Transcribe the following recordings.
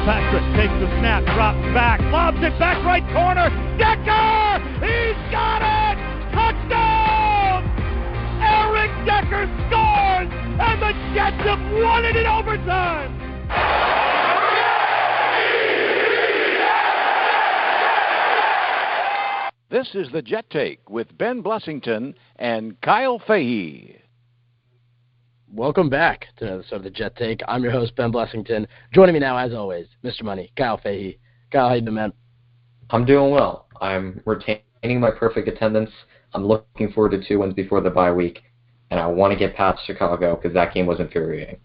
Fitzpatrick takes the snap, drops back, lobs it back right corner. Decker! He's got it! Touchdown! Eric Decker scores! And the Jets have won it in overtime! This is the Jet Take with Ben Blessington and Kyle Fahey. Welcome back to another episode of the Jet Take. I'm your host, Ben Blessington. Joining me now, as always, Mr. Money, Kyle Fahey. Kyle, how you doing, man? I'm doing well. I'm retaining my perfect attendance. I'm looking forward to 2 wins before the bye week, and I want to get past Chicago because that game was infuriating.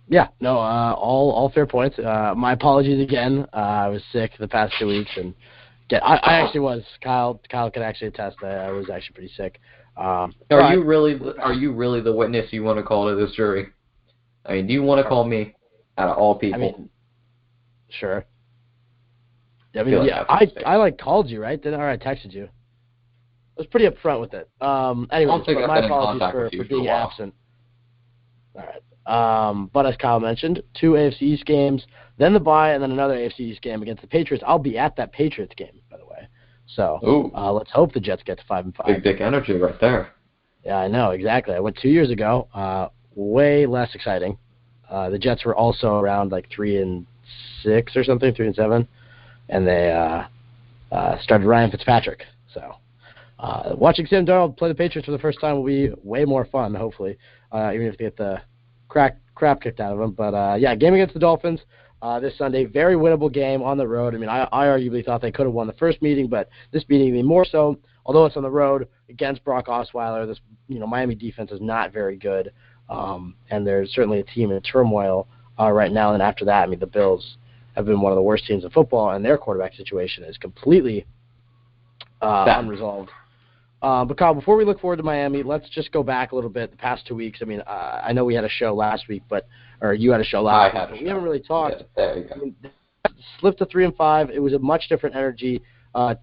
Yeah, no, all fair points. My apologies again. I was sick the past 2 weeks, and I actually was. Kyle can actually attest that I was actually pretty sick. Are you really the witness you want to call to this jury? I mean, do you want to call me out of all people? I mean, sure. I mean, yeah, I called you, right? Or I texted you. I was pretty upfront with it. Anyways, my apologies for being absent. All right. But as Kyle mentioned, 2 AFC East games, then the bye, and then another AFC East game against the Patriots. I'll be at that Patriots game, by the way. So let's hope the Jets get to 5-5. Big dick energy right there. Yeah, I know, exactly. I went 2 years ago. Way less exciting. The Jets were also around like 3-6 or something, 3-7, and they started Ryan Fitzpatrick. So watching Sam Darnold play the Patriots for the first time will be way more fun, hopefully, even if they get the crap kicked out of them. But yeah, game against the Dolphins this Sunday, very winnable game on the road. I mean, I arguably thought they could have won the first meeting, but this meeting even more so. Although it's on the road against Brock Osweiler, this Miami defense is not very good, and there's certainly a team in turmoil right now. And after that, I mean, the Bills have been one of the worst teams in football, and their quarterback situation is completely unresolved. But Kyle, before we look forward to Miami, let's just go back a little bit the past 2 weeks. I mean, I know we had a show last week, or you had a show last week, but we haven't really talked. Yeah, there you go. I mean, slipped to 3-5. It was a much different energy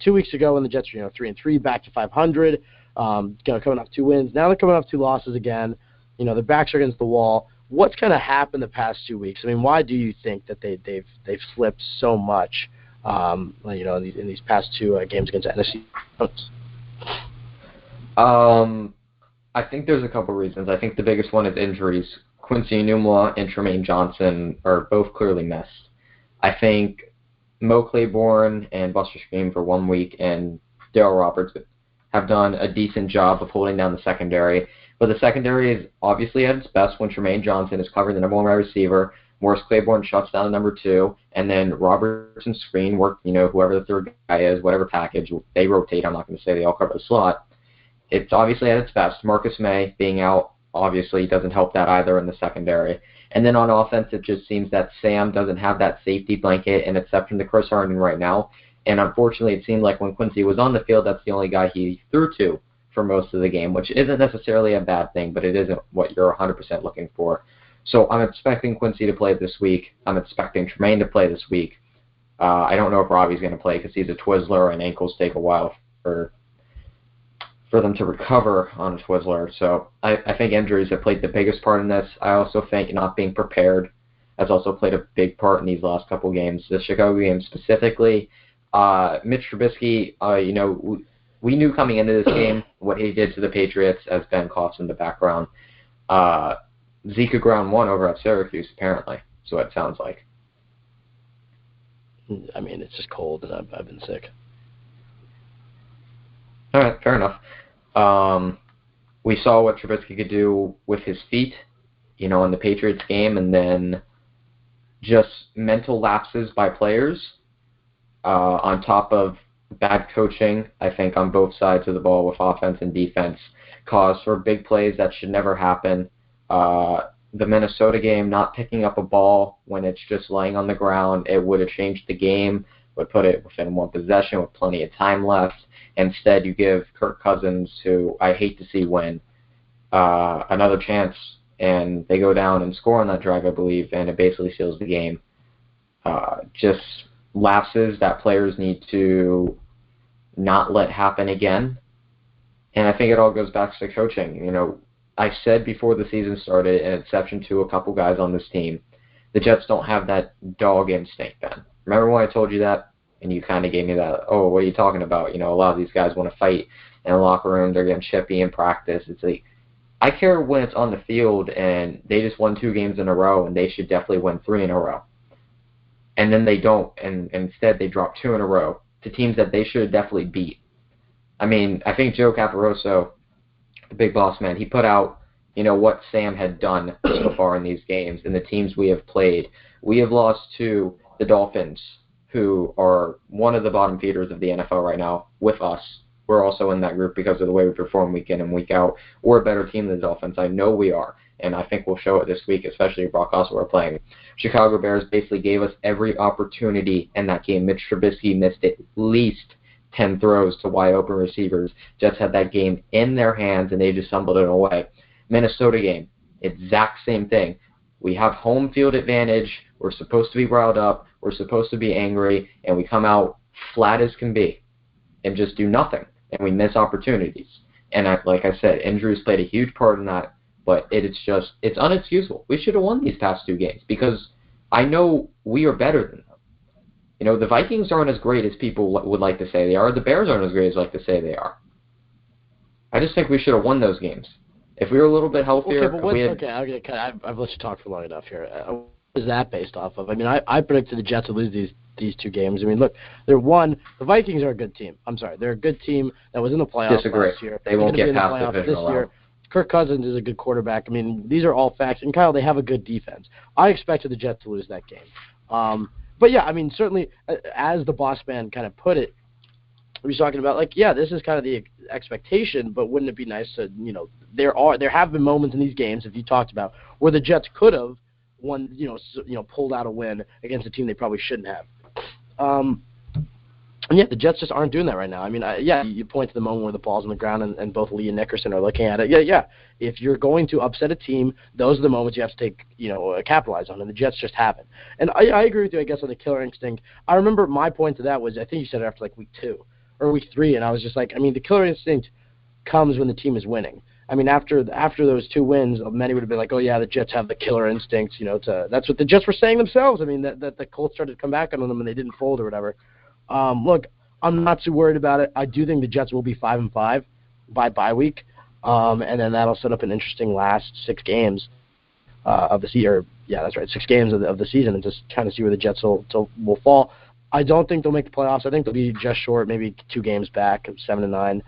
2 weeks ago when the Jets were 3-3, back to 500, coming off 2 wins. Now they're coming off 2 losses again. Their backs are against the wall. What's kind of happened the past 2 weeks? I mean, why do you think that they've slipped so much? In these past 2 games against NFC. I think there's a couple reasons. I think the biggest one is injuries. Quincy Enunwa and Tremaine Johnson are both clearly missed. I think Mo Claiborne and Buster Scream for 1 week and Darryl Roberts have done a decent job of holding down the secondary. But the secondary is obviously at its best when Tremaine Johnson is covering the number 1 wide receiver, Morris Claiborne shuts down the number 2, and then Roberts and Screen work, whoever the third guy is, whatever package, they rotate. I'm not going to say they all cover the slot. It's obviously at its best. Marcus May being out obviously doesn't help that either in the secondary. And then on offense, it just seems that Sam doesn't have that safety blanket, and exception to Chris Herndon right now. And unfortunately, it seemed like when Quincy was on the field, that's the only guy he threw to for most of the game, which isn't necessarily a bad thing, but it isn't what you're 100% looking for. So I'm expecting Quincy to play this week. I'm expecting Tremaine to play this week. I don't know if Robbie's going to play because he's a Twizzler, and ankles take a while for them to recover on a Twizzler. So I think injuries have played the biggest part in this. I also think not being prepared has also played a big part in these last couple games. The Chicago game specifically, Mitch Trubisky, we knew coming into this game what he did to the Patriots, as Ben coughs in the background. Zeke ground 1 over at Syracuse, apparently. So it sounds like. I mean, it's just cold, and I've been sick. All right, fair enough. We saw what Trubisky could do with his feet, in the Patriots game, and then just mental lapses by players on top of bad coaching, I think, on both sides of the ball with offense and defense, cause for big plays that should never happen. The Minnesota game, not picking up a ball when it's just laying on the ground, it would have changed the game, would put it within 1 possession with plenty of time left. Instead, you give Kirk Cousins, who I hate to see win, another chance, and they go down and score on that drive, I believe, and it basically seals the game. Just lapses that players need to not let happen again. And I think it all goes back to coaching. I said before the season started, an exception to a couple guys on this team, the Jets don't have that dog instinct then. Remember when I told you that? And you kind of gave me that, oh, what are you talking about? A lot of these guys want to fight in the locker room. They're getting chippy in practice. It's like, I care when it's on the field and they just won 2 games in a row and they should definitely win 3 in a row. And then they don't, and instead they drop 2 in a row to teams that they should definitely beat. I mean, I think Joe Caporoso, the big boss man, he put out, what Sam had done so far in these games and the teams we have played. We have lost to the Dolphins, who are one of the bottom feeders of the NFL right now, with us. We're also in that group because of the way we perform week in and week out. We're a better team than the Dolphins. I know we are, and I think we'll show it this week, especially if Brock Osweiler are playing. Chicago Bears basically gave us every opportunity in that game. Mitch Trubisky missed at least 10 throws to wide open receivers. Jets had that game in their hands, and they just stumbled it away. Minnesota game, exact same thing. We have home field advantage. We're supposed to be riled up. We're supposed to be angry, and we come out flat as can be and just do nothing, and we miss opportunities. And like I said, injuries played a huge part in that, but it's unexcusable. We should have won these past 2 games because I know we are better than them. The Vikings aren't as great as people would like to say they are. The Bears aren't as great as like to say they are. I just think we should have won those games. If we were a little bit healthier, I've let you talk for long enough here. What is that based off of? I mean, I predicted the Jets would lose these 2 games. I mean, look, the Vikings are a good team. I'm sorry, they're a good team that was in the playoffs last year. They won't get past the divisional this year. Kirk Cousins is a good quarterback. I mean, these are all facts. And Kyle, they have a good defense. I expected the Jets to lose that game. But yeah, I mean, certainly, as the boss man kind of put it, he was talking about this is kind of the expectation, but wouldn't it be nice to, there have been moments in these games, if you talked about, where the Jets could have won, pulled out a win against a team they probably shouldn't have. And the Jets just aren't doing that right now. I mean, you point to the moment where the ball's on the ground and both Lee and Nickerson are looking at it. If you're going to upset a team, those are the moments you have to take, capitalize on, and the Jets just haven't. And I agree with you, I guess, on the killer instinct. I remember my point to that was, I think you said it after week 2 or week 3, and I was just like, I mean, the killer instinct comes when the team is winning. I mean, after those 2 wins, many would have been like, oh yeah, the Jets have the killer instincts, that's what the Jets were saying themselves. I mean, that the Colts started to come back on them and they didn't fold or whatever. Look, I'm not too worried about it. I do think the Jets will be 5-5 by bye week, and then that'll set up an interesting last 6 games of the season. Yeah, that's right, 6 games of the season, and just kind of see where the Jets will fall. I don't think they'll make the playoffs. I think they'll be just short, maybe 2 games back, 7-9.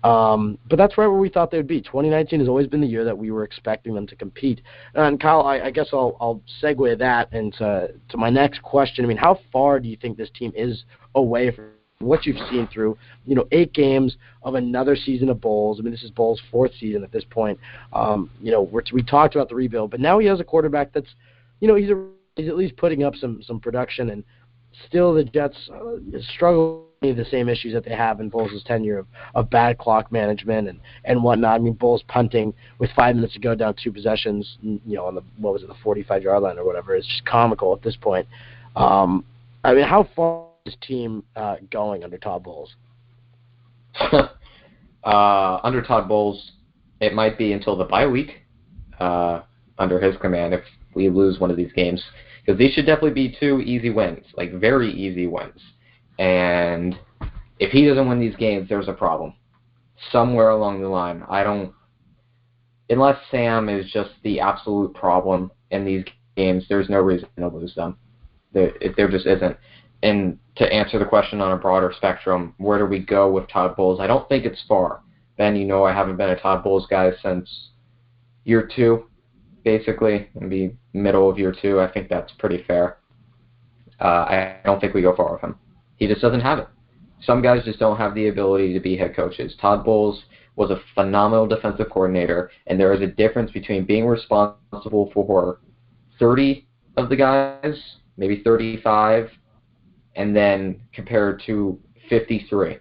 But that's right where we thought they would be. 2019 has always been the year that we were expecting them to compete. And Kyle, I guess I'll segue that into my next question. I mean, how far do you think this team is away from what you've seen through, 8 games of another season of Bowles? I mean, this is Bowles' 4th season at this point. We talked about the rebuild, but now he has a quarterback that's, he's at least putting up some production, and still the Jets struggle with the same issues that they have in Bowles' tenure of bad clock management and whatnot. I mean, Bowles punting with 5 minutes to go down 2 possessions, on the 45-yard line or whatever. It's just comical at this point. I mean, how far is this team going under Todd Bowles? Under Todd Bowles, it might be until the bye week under his command if we lose one of these games. Because these should definitely be 2 easy wins, very easy wins. And if he doesn't win these games, there's a problem. Somewhere along the line. Unless Sam is just the absolute problem in these games, there's no reason to lose them. There just isn't. And to answer the question on a broader spectrum, where do we go with Todd Bowles? I don't think it's far. Ben, I haven't been a Todd Bowles guy since year 2. Basically, maybe middle of year 2. I think that's pretty fair. I don't think we go far with him. He just doesn't have it. Some guys just don't have the ability to be head coaches. Todd Bowles was a phenomenal defensive coordinator, and there is a difference between being responsible for 30 of the guys, maybe 35, and then compared to 53.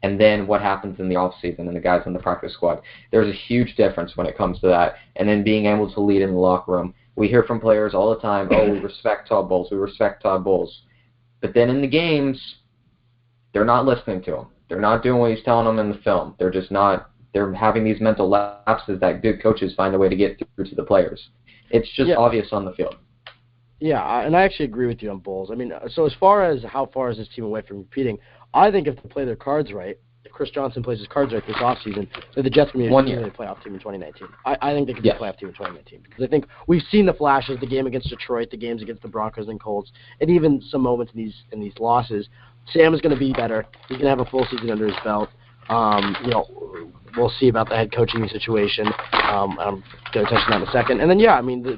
And then what happens in the offseason and the guys on the practice squad. There's a huge difference when it comes to that. And then being able to lead in the locker room. We hear from players all the time, we respect Todd Bowles, we respect Todd Bowles. But then in the games, they're not listening to him. They're not doing what he's telling them in the film. They're just not. They're having these mental lapses that good coaches find a way to get through to the players. It's just obvious on the field. And I actually agree with you on Bowles. I mean, so as far as how far is this team away from competing, I think if they play their cards right, if Chris Johnson plays his cards right this offseason, that the Jets can be a playoff team in 2019. I think they can be a playoff team in 2019 because I think we've seen the flashes, the game against Detroit, the games against the Broncos and Colts, and even some moments in these losses. Sam is going to be better. He's going to have a full season under his belt. We'll see about the head coaching situation. I'm going to touch on that in a second. And then,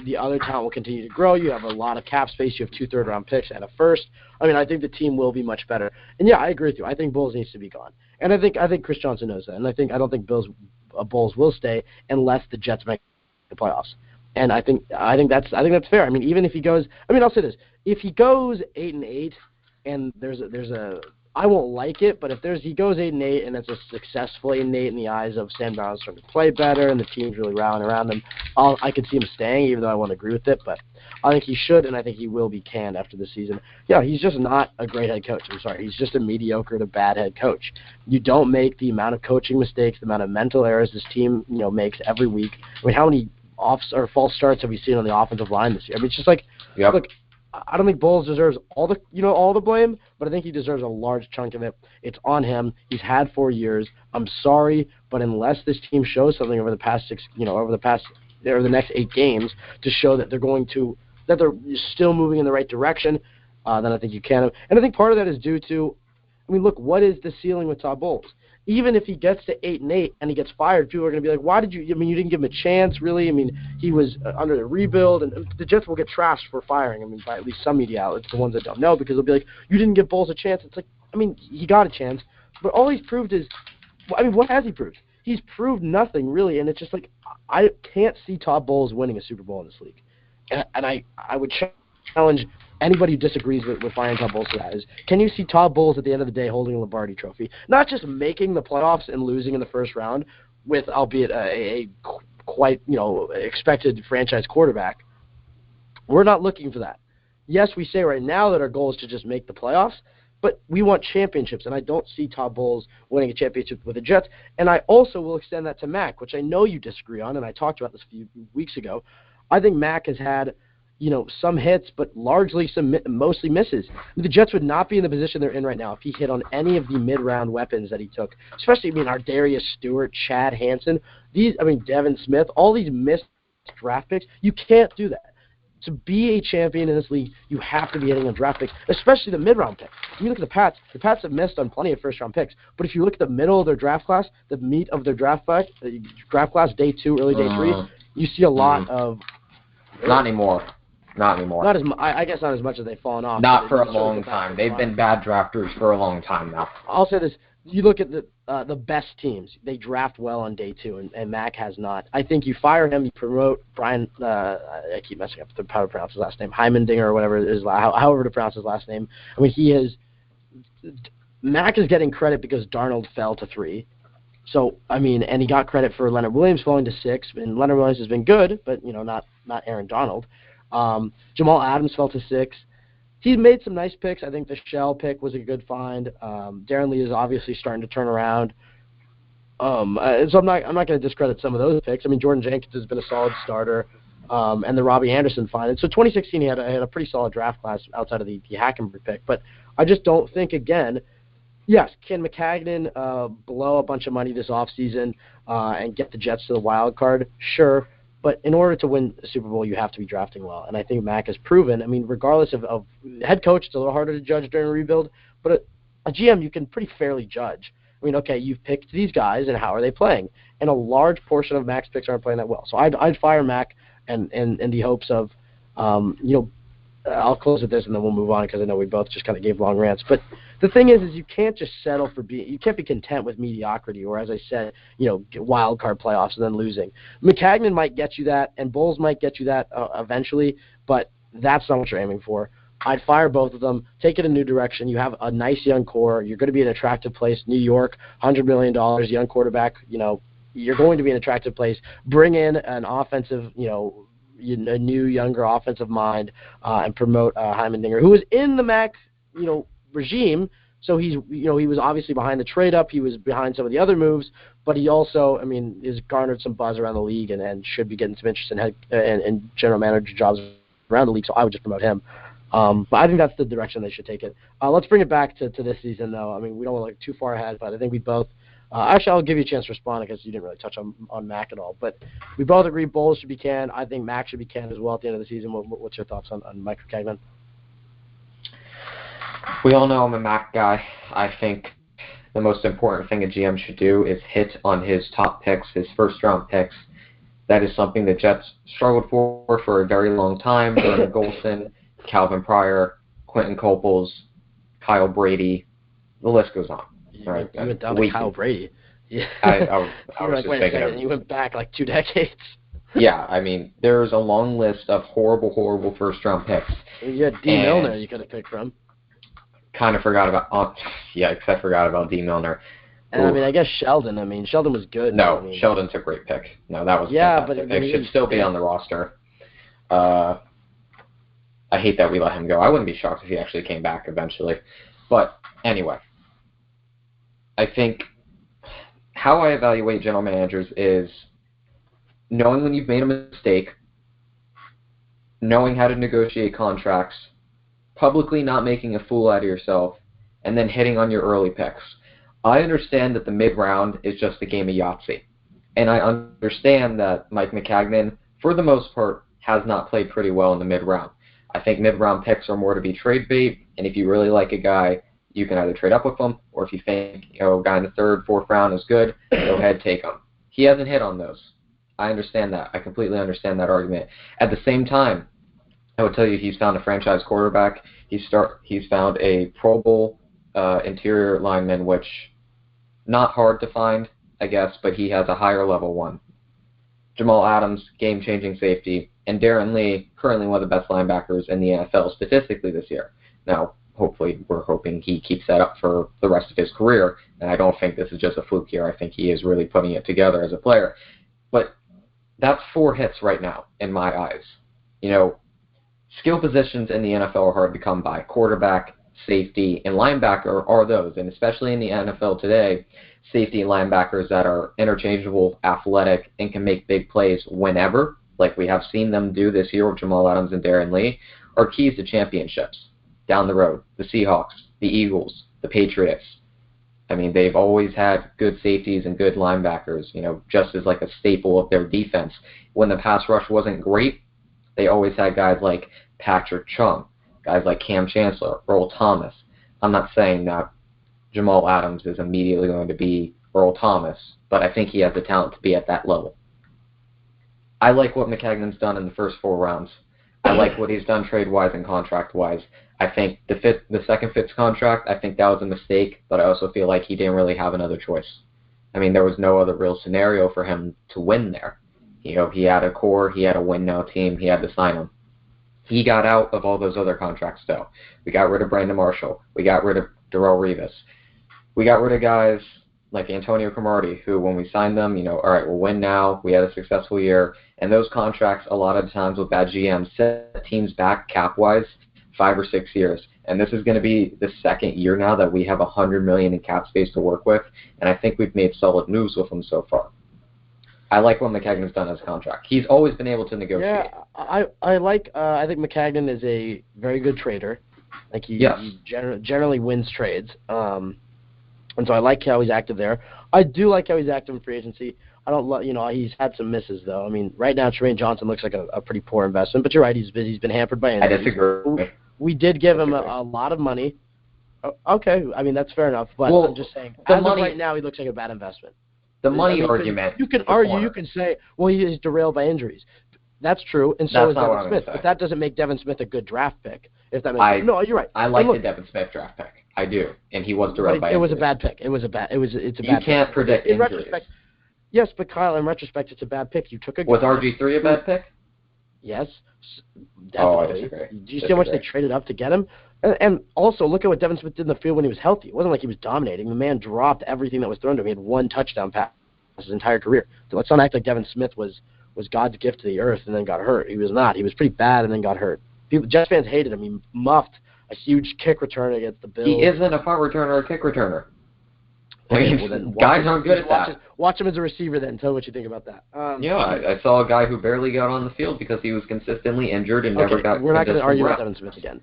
the other talent will continue to grow. You have a lot of cap space. You have 2 third-round picks and a first. I think the team will be much better. And, I agree with you. I think Bowles needs to be gone. And I think Chris Johnson knows that. And I don't think Bowles will stay unless the Jets make the playoffs. And I think that's fair. Even if he goes – I'll say this. If he goes 8-8 and there's a I won't like it, but if he goes 8-8 and it's a successful 8-8 in the eyes of Sam Darnold starting to play better and the team's really rallying around him, I could see him staying, even though I won't agree with it. But I think he should, and I think he will be canned after the season. He's just not a great head coach. I'm sorry, he's just a mediocre to bad head coach. You don't make the amount of coaching mistakes, the amount of mental errors this team makes every week. How many false starts have we seen on the offensive line this year? It's just like, look. I don't think Bowles deserves all the blame, but I think he deserves a large chunk of it. It's on him. He's had 4 years. I'm sorry, but unless this team shows something over the past the next 8 games to show that they're still moving in the right direction, then I think you can. And I think part of that is due to, look, what is the ceiling with Todd Bowles? Even if he gets to 8-8 and he gets fired, people are going to be like, why did you? You didn't give him a chance, really. He was under the rebuild, and the Jets will get trashed for firing. By at least some media outlets, the ones that don't know, because they'll be like, you didn't give Bowles a chance. It's like, he got a chance, but all he's proved is, what has he proved? He's proved nothing, really, and it's just like, I can't see Todd Bowles winning a Super Bowl in this league, and I would challenge anybody who disagrees with firing Todd Bowles for that is, can you see Todd Bowles at the end of the day holding a Lombardi trophy? Not just making the playoffs and losing in the first round with, albeit a quite, expected franchise quarterback. We're not looking for that. Yes, we say right now that our goal is to just make the playoffs, but we want championships, and I don't see Todd Bowles winning a championship with the Jets. And I also will extend that to Mac, which I know you disagree on, and I talked about this a few weeks ago. I think Mac has had some hits, but largely mostly misses. The Jets would not be in the position they're in right now if he hit on any of the mid-round weapons that he took, especially, our Darius Stewart, Chad Hansen, Devin Smith, all these missed draft picks. You can't do that. To be a champion in this league, you have to be hitting on draft picks, especially the mid-round picks. You look at the Pats have missed on plenty of first-round picks, but if you look at the middle of their draft class, the meat of their draft class, day 2, early day 3, you see a lot of... Not anymore. Not as I guess not as much as they've fallen off. Not for a long time. They've been bad drafters for a long time now. I'll say this: you look at the best teams; they draft well on day 2, and Mac has not. I think you fire him, you promote Brian. I keep messing up how to pronounce his last name, Heimendinger or whatever it is, however to pronounce his last name. Mac is getting credit because Darnold fell to 3. So and he got credit for Leonard Williams falling to 6, and Leonard Williams has been good, but not Aaron Donald. Jamal Adams fell to 6. He's made some nice picks. I think the Shell pick was a good find. Darren Lee is obviously starting to turn around. So I'm not going to discredit some of those picks. Jordan Jenkins has been a solid starter, and the Robbie Anderson find. And so 2016 he had a pretty solid draft class outside of the Hackenberg pick. But I just don't think, again, yes, can Maccagnan blow a bunch of money this offseason and get the Jets to the wild card? Sure. But in order to win a Super Bowl, you have to be drafting well. And I think Mac has proven, regardless of head coach, it's a little harder to judge during a rebuild, but a GM you can pretty fairly judge. Okay, you've picked these guys, and how are they playing? And a large portion of Mac's picks aren't playing that well. So I'd fire Mac and in the hopes of, I'll close with this and then we'll move on because I know we both just kind of gave long rants. But the thing is you can't just settle for you can't be content with mediocrity or, as I said, wild card playoffs and then losing. Maccagnan might get you that, and Bowles might get you that eventually, but that's not what you're aiming for. I'd fire both of them, take it a new direction. You have a nice young core. You're going to be an attractive place. New York, $100 million, young quarterback. You're going to be an attractive place. Bring in an offensive, a new, younger offensive mind, and promote Heimendinger, who was in the Mac, regime. So he was obviously behind the trade up. He was behind some of the other moves, but he also, has garnered some buzz around the league and should be getting some interest in general manager jobs around the league, so I would just promote him. But I think that's the direction they should take it. Let's bring it back to this season, though. I mean, we don't want to look too far ahead, but I think we both actually, I'll give you a chance to respond because you didn't really touch on Mac at all. But we both agree Bowles should be canned. I think Mac should be canned as well at the end of the season. What's your thoughts on Mike Maccagnan? We all know I'm a Mac guy. I think the most important thing a GM should do is hit on his top picks, his first-round picks. That is something the Jets struggled for a very long time. Vernon Golson, Calvin Pryor, Quentin Coples, Kyle Brady. The list goes on. You went down to Kyle Brady. Yeah. I was just thinking of. You went back like 2 decades. Yeah, I mean, there's a long list of horrible first-round picks. You had D. Milner you could have picked from. Kind of forgot about. I forgot about D. Milner. And I mean, I guess Sheldon. I mean, Sheldon was good. No, I mean, Sheldon's a great pick. No, that was but he should still be on the roster. I hate that we let him go. I wouldn't be shocked if he actually came back eventually. But anyway, I think how I evaluate general managers is knowing when you've made a mistake, knowing how to negotiate contracts, publicly not making a fool out of yourself, and then hitting on your early picks. I understand that the mid-round is just a game of Yahtzee. And I understand that Mike Maccagnan, for the most part, has not played pretty well in the mid-round. I think mid-round picks are more to be trade bait, and if you really like a guy, you can either trade up with him, or if you think a guy in the 3rd, 4th round is good, go ahead, take him. He hasn't hit on those. I understand that. I completely understand that argument. At the same time, I would tell you he's found a franchise quarterback. He's found a Pro Bowl interior lineman, which not hard to find, I guess, but he has a higher level one. Jamal Adams, game-changing safety, and Darren Lee, currently one of the best linebackers in the NFL statistically this year. Now, hopefully, we're hoping he keeps that up for the rest of his career, and I don't think this is just a fluke here. I think he is really putting it together as a player. But that's 4 hits right now, in my eyes. You know, skill positions in the NFL are hard to come by. Quarterback, safety, and linebacker are those, and especially in the NFL today, safety and linebackers that are interchangeable, athletic, and can make big plays whenever, like we have seen them do this year with Jamal Adams and Darren Lee, are keys to championships down the road. The Seahawks, the Eagles, the Patriots. I mean, they've always had good safeties and good linebackers, you know, just as like a staple of their defense. When the pass rush wasn't great, they always had guys like Patrick Chung, guys like Cam Chancellor, Earl Thomas. I'm not saying that Jamal Adams is immediately going to be Earl Thomas, but I think he has the talent to be at that level. I like what Maccagnan's done in the first 4 rounds. I like what he's done trade-wise and contract-wise. I think the second Fitz contract, I think that was a mistake, but I also feel like he didn't really have another choice. I mean, there was no other real scenario for him to win there. You know, he had a core, he had a win-now team, he had to sign him. He got out of all those other contracts, though. We got rid of Brandon Marshall. We got rid of Darrelle Revis. We got rid of guys like Antonio Cromartie, who when we signed them, you know, all right, we'll win now. We had a successful year. And those contracts, a lot of times with bad GMs, set teams back cap-wise 5 or 6 years. And this is going to be the 2nd year now that we have $100 million in cap space to work with. And I think we've made solid moves with them so far. I like what Maccagnan's done as a contract. He's always been able to negotiate. Yeah, I think Maccagnan is a very good trader. Like he generally wins trades. And so I like how he's active there. I do like how he's active in free agency. I don't, he's had some misses though. I mean, right now Tremaine Johnson looks like a pretty poor investment. But you're right, he's been hampered by injuries. I disagree. We did give him a lot of money. Okay, I mean that's fair enough. But I'm just saying, as of right now, he looks like a bad investment. The money argument. You can argue. You can say, well, he is derailed by injuries. That's true, and so is Devin Smith. But that doesn't make Devin Smith a good draft pick. If that makes sense. No, you're right. I like the Devin Smith draft pick. I do, and he was derailed by injuries. It was a bad pick. It's a bad You can't predict in injuries. Retrospect, yes, but Kyle, in retrospect, it's a bad pick. You took a guy. Was RG3 a bad pick? Yes, definitely. Oh, I disagree. Do you see how much they traded up to get him? And also, look at what Devin Smith did in the field when he was healthy. It wasn't like he was dominating. The man dropped everything that was thrown to him. He had 1 touchdown pass his entire career. So let's not act like Devin Smith was God's gift to the earth and then got hurt. He was not. He was pretty bad and then got hurt. Jets fans hated him. He muffed a huge kick return against the Bills. He isn't a punt returner or a kick returner. Okay, well then guys aren't good at that. Watch him as a receiver then. Tell me what you think about that. I saw a guy who barely got on the field because he was consistently injured and never got. We're not going to argue about Devin Smith again.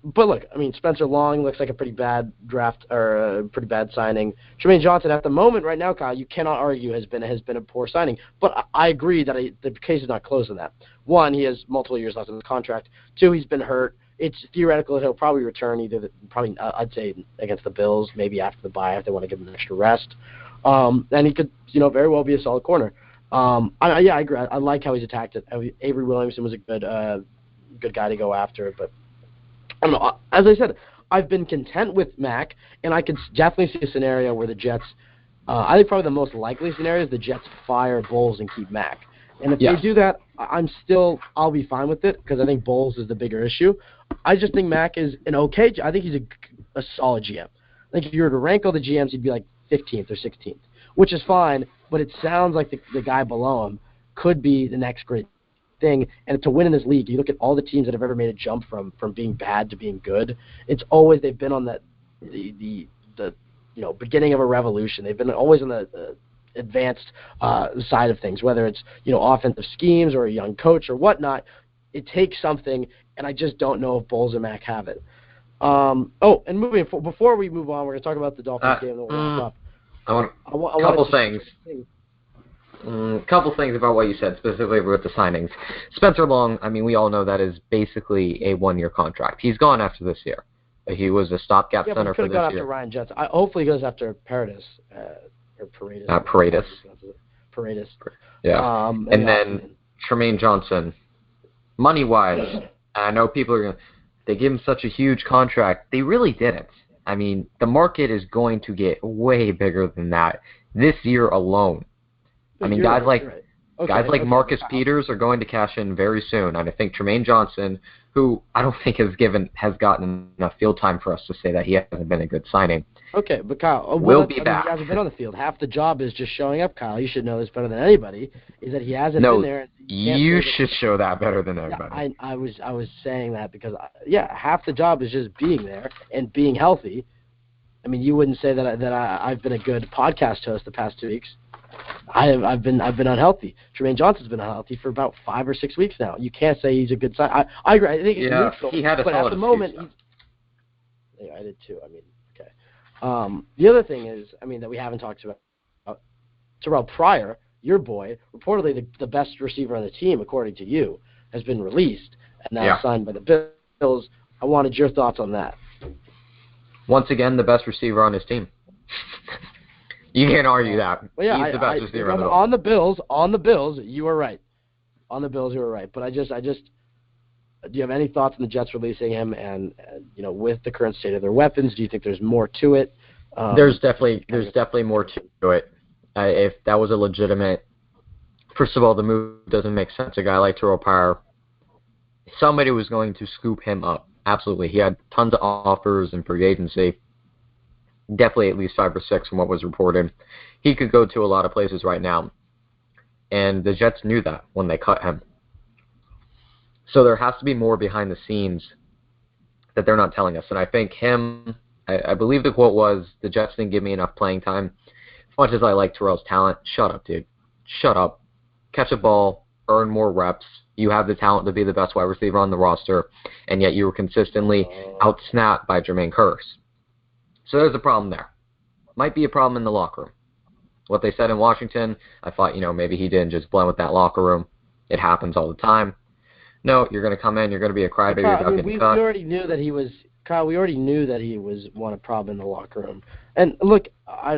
But look, I mean, Spencer Long looks like a pretty bad draft or a pretty bad signing. Jermaine Johnson, at the moment, right now, Kyle, you cannot argue has been a poor signing. But I agree that the case is not closed on that. One, he has multiple years left in his contract. Two, he's been hurt. It's theoretical that he'll probably return I'd say against the Bills, maybe after the bye if they want to give him an extra rest. And he could, very well be a solid corner. I agree. I like how he's attacked it. Avery Williamson was a good guy to go after, but I don't know. As I said, I've been content with Mac, and I could definitely see a scenario where the Jets. I think probably the most likely scenario is the Jets fire Bowles and keep Mac. And if they do that, I'll be fine with it because I think Bowles is the bigger issue. I just think Mac is an okay. I think he's a solid GM. I think if you were to rank all the GMs, he'd be like 15th or 16th, which is fine. But it sounds like the guy below him could be the next great thing. And to win in this league, you look at all the teams that have ever made a jump from being bad to being good. It's always they've been on the beginning of a revolution. They've been always on the advanced side of things, whether it's offensive schemes or a young coach or whatnot. It takes something, and I just don't know if Bowles and Mac have it. And before we move on, we're going to talk about the Dolphins game. And we'll wrap up. A couple things about what you said, specifically with the signings. Spencer Long, I mean, we all know that is basically a one-year contract. He's gone after this year. He was a stopgap center for this year. He could have gone after Ryan Jets. Hopefully he goes after Paradis. Or Paradis. Paradis. Yeah. And then Tremaine Johnson, money-wise, I know people are going to, they give him such a huge contract. They really didn't. I mean, the market is going to get way bigger than that this year alone. I mean, guys like Marcus Peters are going to cash in very soon. And I think Tremaine Johnson, who I don't think has gotten enough field time for us to say that he hasn't been a good signing. Okay, but Kyle, will be back. He hasn't been on the field. Half the job is just showing up, Kyle. You should know this better than anybody, is that he hasn't been there. You should show that better than everybody. I was saying that because, half the job is just being there and being healthy. I mean, you wouldn't say that I've been a good podcast host the past 2 weeks. I've been unhealthy. Tremaine Johnson's been unhealthy for about 5 or 6 weeks now. You can't say he's a good sign. I agree. I think it's neutral. He had a but solid at the moment, I did too. I mean, okay. The other thing is, that we haven't talked about, Terrelle Pryor, your boy, reportedly the best receiver on the team, according to you, has been released and now signed by the Bills. I wanted your thoughts on that. Once again, the best receiver on his team. You can't argue that. Well, he's the best receiver on the Bills. On the Bills, you were right. On the Bills, you were right. But I just, do you have any thoughts on the Jets releasing him? And with the current state of their weapons, do you think there's more to it? There's definitely more to it. If that was a legitimate, first of all, the move doesn't make sense. A guy like Terrelle Pryor, somebody was going to scoop him up. Absolutely, he had tons of offers in free agency. Definitely at least 5 or 6 from what was reported. He could go to a lot of places right now. And the Jets knew that when they cut him. So there has to be more behind the scenes that they're not telling us. And I think I believe the quote was, the Jets didn't give me enough playing time. As much as I like Terrell's talent, shut up, dude. Shut up. Catch a ball, earn more reps. You have the talent to be the best wide receiver on the roster, and yet you were consistently outsnapped by Jermaine Kearse. So there's a problem there. Might be a problem in the locker room. What they said in Washington, I thought, maybe he didn't just blend with that locker room. It happens all the time. No, you're going to come in, you're going to be a crybaby without getting cut. We already knew that he was, Kyle, one a problem in the locker room. And look, I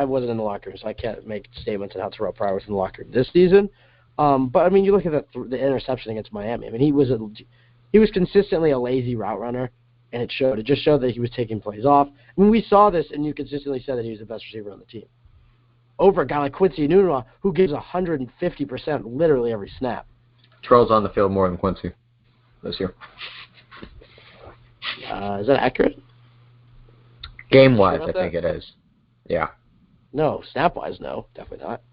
wasn't in the locker room, so I can't make statements on how Terrelle Pryor was in the locker room this season. But you look at the interception against Miami. He was consistently a lazy route runner. And it showed. It just showed that he was taking plays off. We saw this, and you consistently said that he was the best receiver on the team. Over a guy like Quincy Enunwa, who gives 150% literally every snap. Terrell's on the field more than Quincy this year. Is that accurate? Game-wise, I think it is. Yeah. No, snap-wise, no. Definitely not.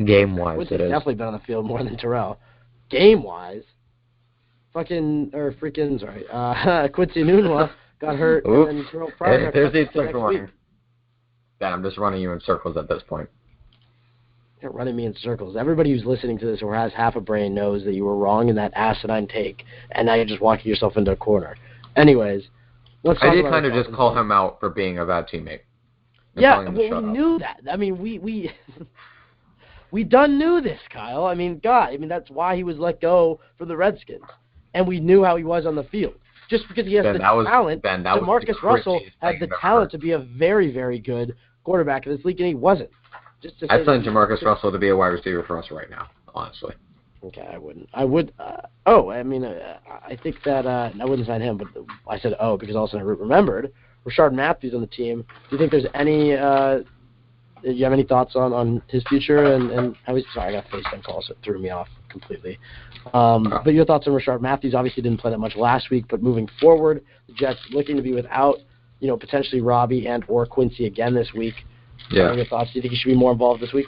Game-wise, Quincy's it is. Definitely been on the field more than Terrell. Game-wise, Quincy Enunwa got hurt, and then Terrelle Pryor got cut next week. Ben, I'm just running you in circles at this point. You're running me in circles. Everybody who's listening to this or has half a brain knows that you were wrong in that asinine take, and now you're just walking yourself into a corner. Anyways, let's talk about I did kind of just call him out for being a bad teammate. Yeah, well, we knew that. I mean, we done knew this, Kyle. I mean, God, that's why he was let go for the Redskins, and we knew how he was on the field. Just because he has the talent, DeMarcus Russell had the talent to be a very, very good quarterback in this league, and he wasn't. I'd send DeMarcus Russell to be a wide receiver for us right now, honestly. Okay, I wouldn't. I would. I think that I wouldn't sign him, but I said because also I remembered Rashard Matthews on the team. Do you think there's any? Do you have any thoughts on his future and how he's? Sorry, I got FaceTime calls, so it threw me off completely. But your thoughts on Rashard Matthews? Obviously, didn't play that much last week, but moving forward, the Jets looking to be without, potentially Robbie and or Quincy again this week. Yeah. Your thoughts? Do you think he should be more involved this week?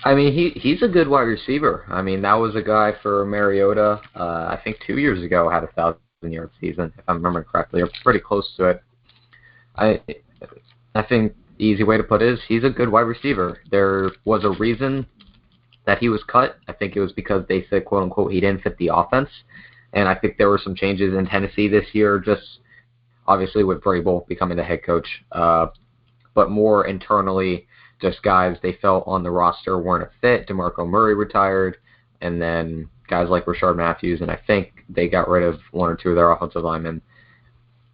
I mean, he's a good wide receiver. I mean, that was a guy for Mariota. I think 2 years ago had a 1,000-yard season, if I remember correctly, or pretty close to it. I think the easy way to put it is he's a good wide receiver. There was a reason that he was cut. I think it was because they said, quote unquote, he didn't fit the offense. And I think there were some changes in Tennessee this year, just obviously with Vrabel becoming the head coach, but more internally, just guys they felt on the roster weren't a fit. DeMarco Murray retired, and then guys like Rashard Matthews, and I think they got rid of one or two of their offensive linemen.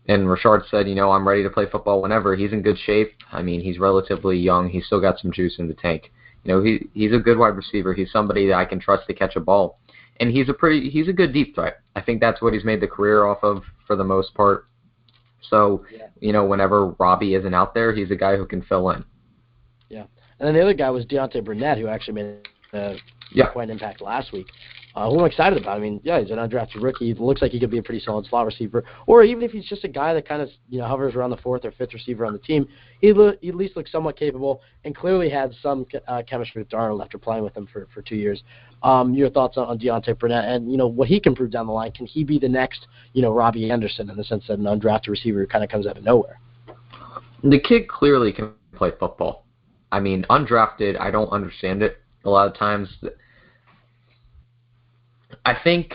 And Rashard said, I'm ready to play football whenever. He's in good shape. I mean, he's relatively young. He's still got some juice in the tank. He's a good wide receiver. He's somebody that I can trust to catch a ball. And he's a good deep threat. I think that's what he's made the career off of for the most part. So, whenever Robbie isn't out there, he's a guy who can fill in. Yeah. And then the other guy was Deontay Burnett, who actually made quite an impact last week. Who I'm excited about. I mean, he's an undrafted rookie. It looks like he could be a pretty solid slot receiver. Or even if he's just a guy that kind of hovers around the fourth or fifth receiver on the team, he at least looks somewhat capable and clearly had some chemistry with Darnold after playing with him for 2 years. Your thoughts on Deontay Burnett and what he can prove down the line? Can he be the next Robbie Anderson in the sense that an undrafted receiver who kind of comes out of nowhere? The kid clearly can play football. I mean, undrafted, I don't understand it a lot of times. I think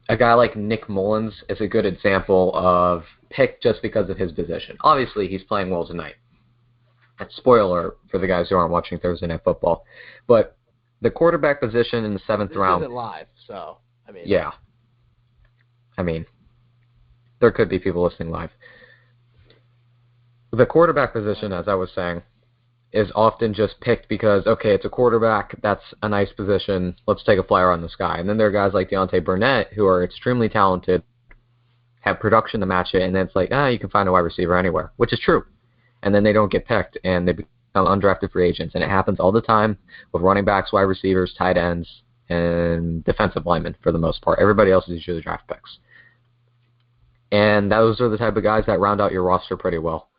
a guy like Nick Mullins is a good example of picked just because of his position. Obviously, he's playing well tonight. That's spoiler for the guys who aren't watching Thursday Night Football. But the quarterback position in the seventh round. This isn't live, so, Yeah. I mean, there could be people listening live. The quarterback position, as I was saying, is often just picked because, okay, it's a quarterback, that's a nice position, let's take a flyer on this guy. And then there are guys like Deontay Burnett who are extremely talented, have production to match it, and then it's like, you can find a wide receiver anywhere, which is true. And then they don't get picked, and they become undrafted free agents. And it happens all the time with running backs, wide receivers, tight ends, and defensive linemen for the most part. Everybody else is usually draft picks. And those are the type of guys that round out your roster pretty well.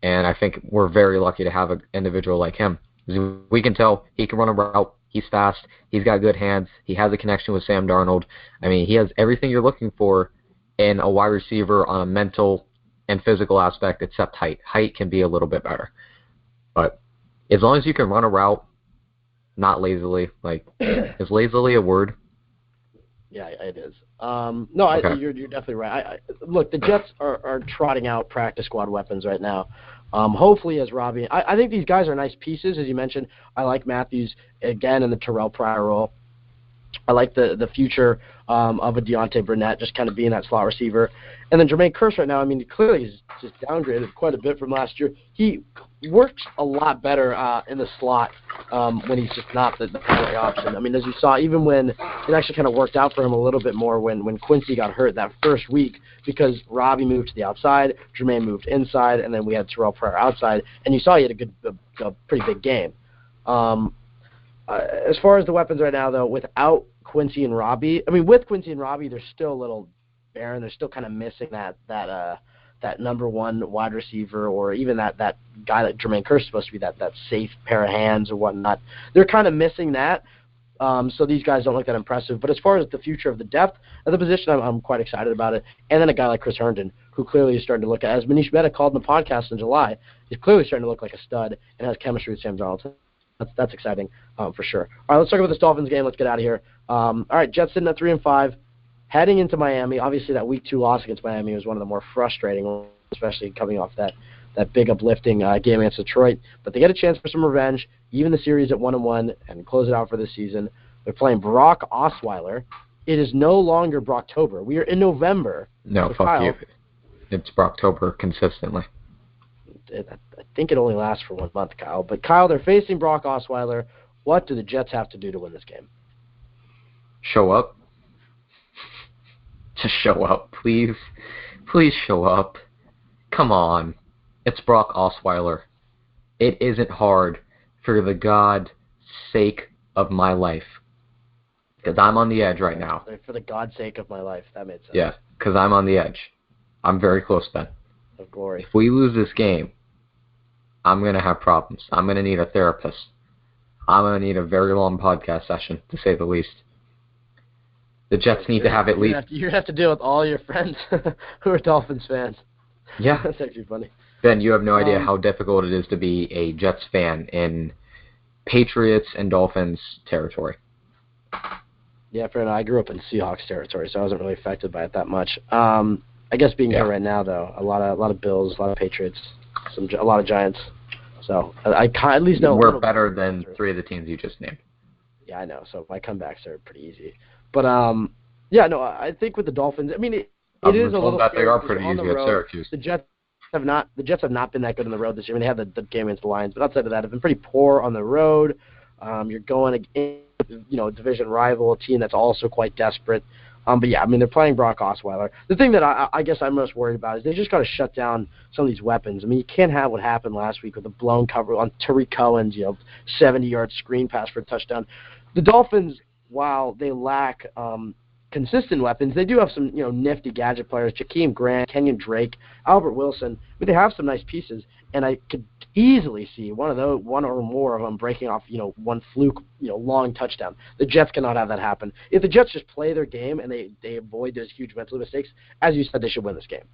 And I think we're very lucky to have an individual like him. We can tell he can run a route. He's fast. He's got good hands. He has a connection with Sam Darnold. I mean, he has everything you're looking for in a wide receiver on a mental and physical aspect except height. Height can be a little bit better. But as long as you can run a route, not lazily. Is lazily a word? Yeah, it is. Okay. You're definitely right. Look, the Jets are trotting out practice squad weapons right now. Hopefully, as Robbie, I think these guys are nice pieces, as you mentioned. I like Matthews again in the Terrelle Pryor role. I like the future of a Deontay Burnett just kind of being that slot receiver. And then Jermaine Kearse right now, clearly he's just downgraded quite a bit from last year. He works a lot better in the slot when he's just not the primary option. As you saw, even when it actually kind of worked out for him a little bit more when Quincy got hurt that first week because Robbie moved to the outside, Jermaine moved inside, and then we had Terrelle Pryor outside. And you saw he had a pretty big game. As far as the weapons right now, though, without Quincy and Robbie, with Quincy and Robbie, they're still a little barren. They're still kind of missing that number one wide receiver, or even that guy that Jermaine Kearse is supposed to be, that safe pair of hands or whatnot. They're kind of missing that. So these guys don't look that impressive. But as far as the future of the depth of the position, I'm quite excited about it. And then a guy like Chris Herndon, who clearly is starting to look at, as Manish Mehta called in the podcast in July, is clearly starting to look like a stud and has chemistry with Sam Darnold. That's exciting for sure. All right, let's talk about this Dolphins game. Let's get out of here. All right, Jets sitting at 3-5, heading into Miami. Obviously, that Week 2 loss against Miami was one of the more frustrating, especially coming off that big uplifting game against Detroit. But they get a chance for some revenge, even the series at 1-1, and close it out for this season. They're playing Brock Osweiler. It is no longer Brocktober. We are in November. No, so fuck Kyle, you. It's Brocktober consistently. I think it only lasts for 1 month, Kyle. But, Kyle, they're facing Brock Osweiler. What do the Jets have to do to win this game? Show up. Just show up, please. Please show up. Come on. It's Brock Osweiler. It isn't hard, for the God's sake of my life. Because I'm on the edge right now. For the God's sake of my life. That made sense. Yeah, because I'm on the edge. I'm very close, Ben. Of glory. If we lose this game, I'm going to have problems. I'm going to need a therapist. I'm going to need a very long podcast session, to say the least. The Jets need to have at least... You have to deal with all your friends who are Dolphins fans. Yeah. That's actually funny. Ben, you have no idea how difficult it is to be a Jets fan in Patriots and Dolphins territory. Yeah, fair enough. I grew up in Seahawks territory, so I wasn't really affected by it that much. I guess being here right now, though, a lot of Bills, a lot of Patriots, a lot of Giants. So I at least know we're better than 3 of the teams you just named. Yeah, I know. So my comebacks are pretty easy. But yeah, no, I think with the Dolphins, I mean, it is a little. That they are pretty easy at Syracuse. The Jets have not been that good on the road this year. I mean, they had the game against the Lions, but outside of that, have been pretty poor on the road. You're going against, a division rival, a team that's also quite desperate. But yeah, I mean, they're playing Brock Osweiler. The thing that I guess I'm most worried about is they just got to shut down some of these weapons. I mean, you can't have what happened last week with the blown cover on Tariq Cohen's, 70-yard screen pass for a touchdown. The Dolphins, while they lack consistent weapons, they do have some, nifty gadget players: Jakeem Grant, Kenyon Drake, Albert Wilson. But they have some nice pieces, and I could easily see one or more of them breaking off, one fluke, long touchdown. The Jets cannot have that happen. If the Jets just play their game and they avoid those huge mental mistakes, as you said, they should win this game.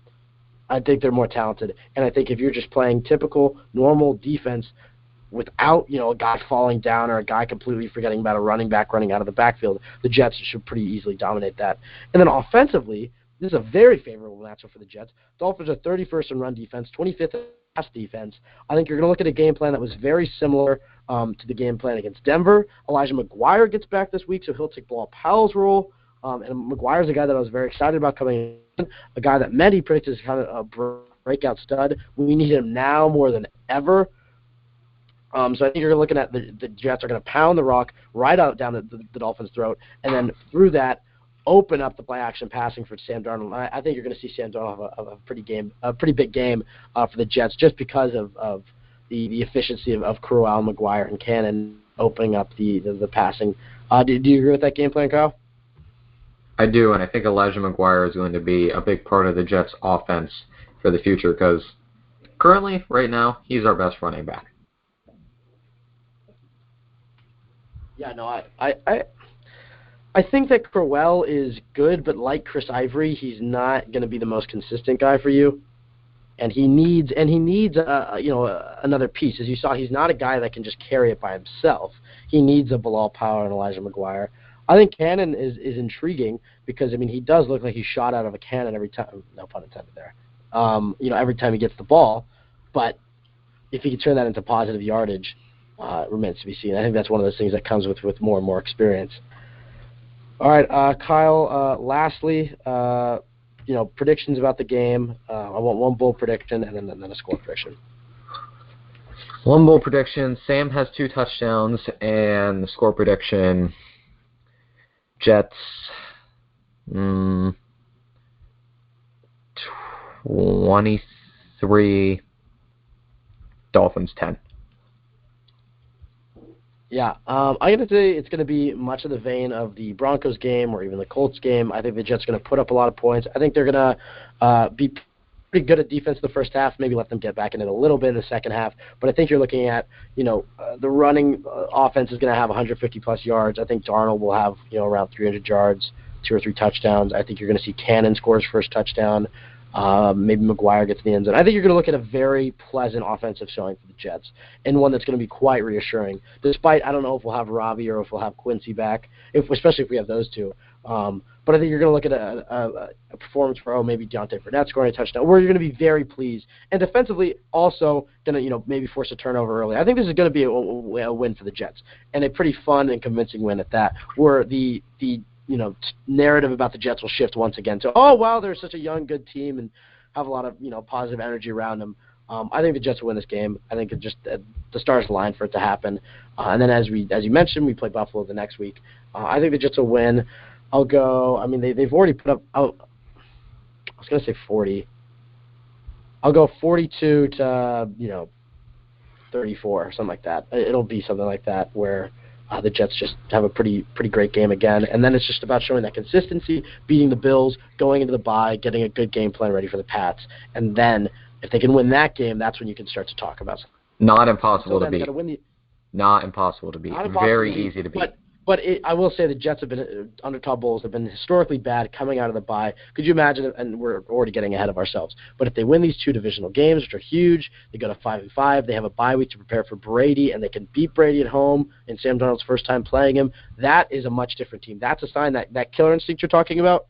I think they're more talented, and I think if you're just playing typical, normal defense without, a guy falling down or a guy completely forgetting about a running back running out of the backfield, the Jets should pretty easily dominate that. And then offensively, this is a very favorable matchup for the Jets. Dolphins are 31st in run defense, 25th in pass defense. I think you're going to look at a game plan that was very similar to the game plan against Denver. Elijah McGuire gets back this week, so he'll take Bilal Powell's role. And McGuire's a guy that I was very excited about coming in, a guy that many predicted as kind of a breakout stud. We need him now more than ever. So I think you're looking at the Jets are going to pound the rock right out down the Dolphins' throat, and then through that, open up the play-action passing for Sam Darnold. I think you're going to see Sam Darnold have a pretty big game for the Jets, just because of the efficiency of Crowell, McGuire, and Cannon opening up the passing. Do you agree with that game plan, Kyle? I do, and I think Elijah McGuire is going to be a big part of the Jets' offense for the future, because currently, right now, he's our best running back. Yeah, no, I think that Crowell is good, but like Chris Ivory, he's not going to be the most consistent guy for you, and he needs another piece. As you saw, he's not a guy that can just carry it by himself. He needs a Bilal Powell and Elijah McGuire. I think Cannon is intriguing because, I mean, he does look like he's shot out of a cannon every time. No pun intended there. Every time he gets the ball, but if he can turn that into positive yardage, remains to be seen. I think that's one of those things that comes with more and more experience. All right, Kyle, lastly, predictions about the game. I want one bold prediction and then a score prediction. One bold prediction, Sam has 2 touchdowns, and the score prediction, Jets 23, Dolphins 10. Yeah, I'm going to say it's going to be much of the vein of the Broncos game or even the Colts game. I think the Jets are going to put up a lot of points. I think they're going to be pretty good at defense the first half, maybe let them get back in it a little bit in the second half. But I think you're looking at, the running offense is going to have 150-plus yards. I think Darnold will have, around 300 yards, 2 or 3 touchdowns. I think you're going to see Cannon score his first touchdown. Maybe McGuire gets in the end zone. I think you're going to look at a very pleasant offensive showing for the Jets, and one that's going to be quite reassuring, despite I don't know if we'll have Robbie or if we'll have Quincy back, especially if we have those two. But I think you're going to look at a performance for, maybe Deontay Burnett scoring a touchdown, where you're going to be very pleased. And defensively, also going to, maybe force a turnover early. I think this is going to be a win for the Jets, and a pretty fun and convincing win at that, where the narrative about the Jets will shift once again to, oh, wow, they're such a young, good team and have a lot of, positive energy around them. I think the Jets will win this game. I think the stars align for it to happen. And then as you mentioned, we play Buffalo the next week. I think the Jets will win. I'll go, they've already put up, I was going to say 40. I'll go 42 to, 34, something like that. It'll be something like that where the Jets just have a pretty great game again. And then it's just about showing that consistency, beating the Bills, going into the bye, getting a good game plan ready for the Pats. And then if they can win that game, that's when you can start to talk about something. Not impossible to beat. Not impossible to beat. Very easy to beat. But I will say the Jets have been, under Todd Bowles, have been historically bad coming out of the bye. Could you imagine, and we're already getting ahead of ourselves, but if they win these 2 divisional games, which are huge, they go to 5-5, they have a bye week to prepare for Brady, and they can beat Brady at home in Sam Darnold's first time playing him, that is a much different team. That's a sign that killer instinct you're talking about,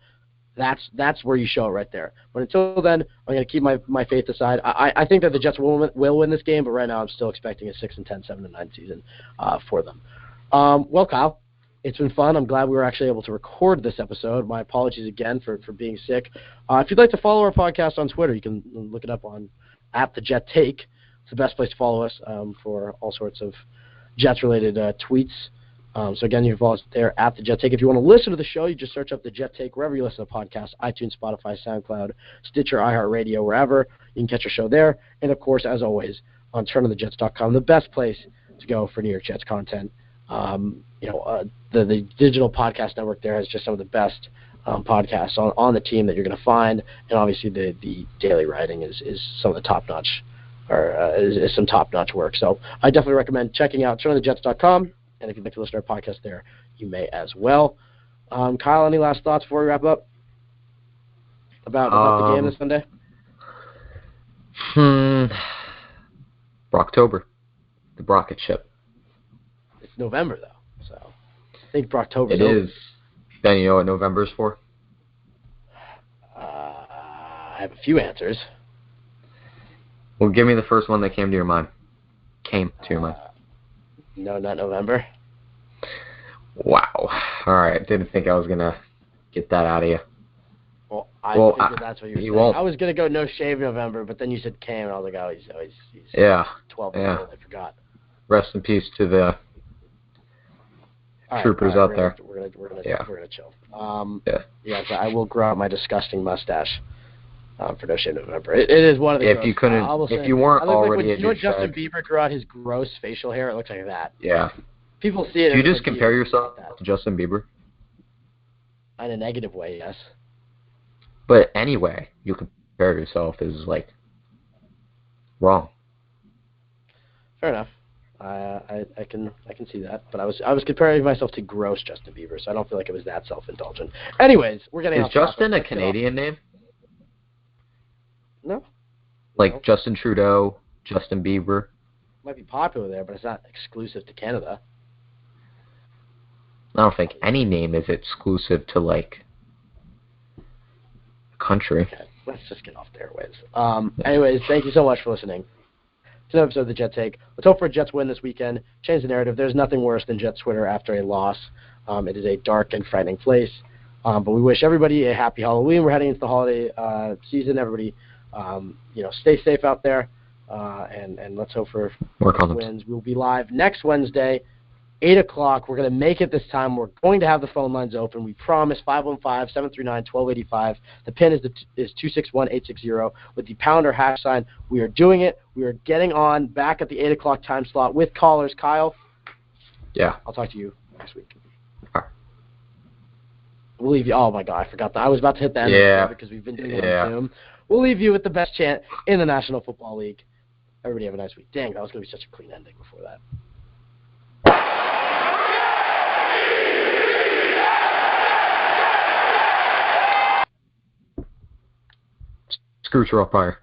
that's where you show it right there. But until then, I'm going to keep my faith aside. I think that the Jets will win this game, but right now I'm still expecting a 6-10, 7-9 season for them. Well, Kyle, it's been fun. I'm glad we were actually able to record this episode. My apologies again for being sick. If you'd like to follow our podcast on Twitter, you can look it up on @TheJetTake. It's the best place to follow us for all sorts of Jets-related tweets. So again, you can follow us there @TheJetTake. If you want to listen to the show, you just search up The Jet Take wherever you listen to podcasts, iTunes, Spotify, SoundCloud, Stitcher, iHeartRadio, wherever. You can catch our show there. And, of course, as always, on turnonthejets.com, the best place to go for New York Jets content. The digital podcast network there has just some of the best podcasts on the team that you're going to find, and obviously the daily writing is some of the top-notch, or is some top-notch work. So I definitely recommend checking out turnonthejets.com, and if you'd like to listen to our podcast there, you may as well. Kyle, any last thoughts before we wrap up about the game this Sunday? Brocktober, the Brocket ship. It's November, though, so I think Brocktober. It is. Ben, you know what November is for? I have a few answers. Well, give me the first one that came to your mind. No, not November. Wow. All right. Didn't think I was going to get that out of you. Well, I figured that's what you were saying. Won't. I was going to go no shave November, but then you said came, and I was like, oh, he's yeah. 12 years old. I forgot. Rest in peace to the troopers out there. We're gonna chill. Yeah, so I will grow out my disgusting mustache for No Shave November. It is one of the. If you couldn't, if you weren't already, you know when Justin Bieber grew out his gross facial hair, it looks like that. Yeah. People see it. Do you just compare yourself to Justin Bieber? In a negative way, yes. But anyway, you compare yourself is like wrong. Fair enough. I can see that, but I was comparing myself to gross Justin Bieber, so I don't feel like it was that self-indulgent. Anyways, we're getting. Is Justin a Canadian name? No. Like Justin Trudeau, Justin Bieber. Might be popular there, but it's not exclusive to Canada. I don't think any name is exclusive to like a country. Okay, let's just get off the airwaves. Anyways, thank you so much for listening. It's an episode of the Jet Take. Let's hope for a Jets win this weekend. Change the narrative. There's nothing worse than Jets Twitter after a loss. It is a dark and frightening place. But we wish everybody a happy Halloween. We're heading into the holiday season. Everybody, stay safe out there. And let's hope for wins. We'll be live next Wednesday, 8 o'clock. We're going to make it this time. We're going to have the phone lines open. We promise. 515-739-1285. The PIN is 261860 with the pound or hash sign. We are doing it. We are getting on back at the 8 o'clock time slot with callers. Kyle? Yeah. I'll talk to you next week. All right. We'll leave you. Oh, my God. I forgot that. I was about to hit the end of it because we've been doing it on Zoom. we'll leave you with the best chant in the National Football League. Everybody have a nice week. Dang, that was going to be such a clean ending before that. Screw Terrelle Pryor.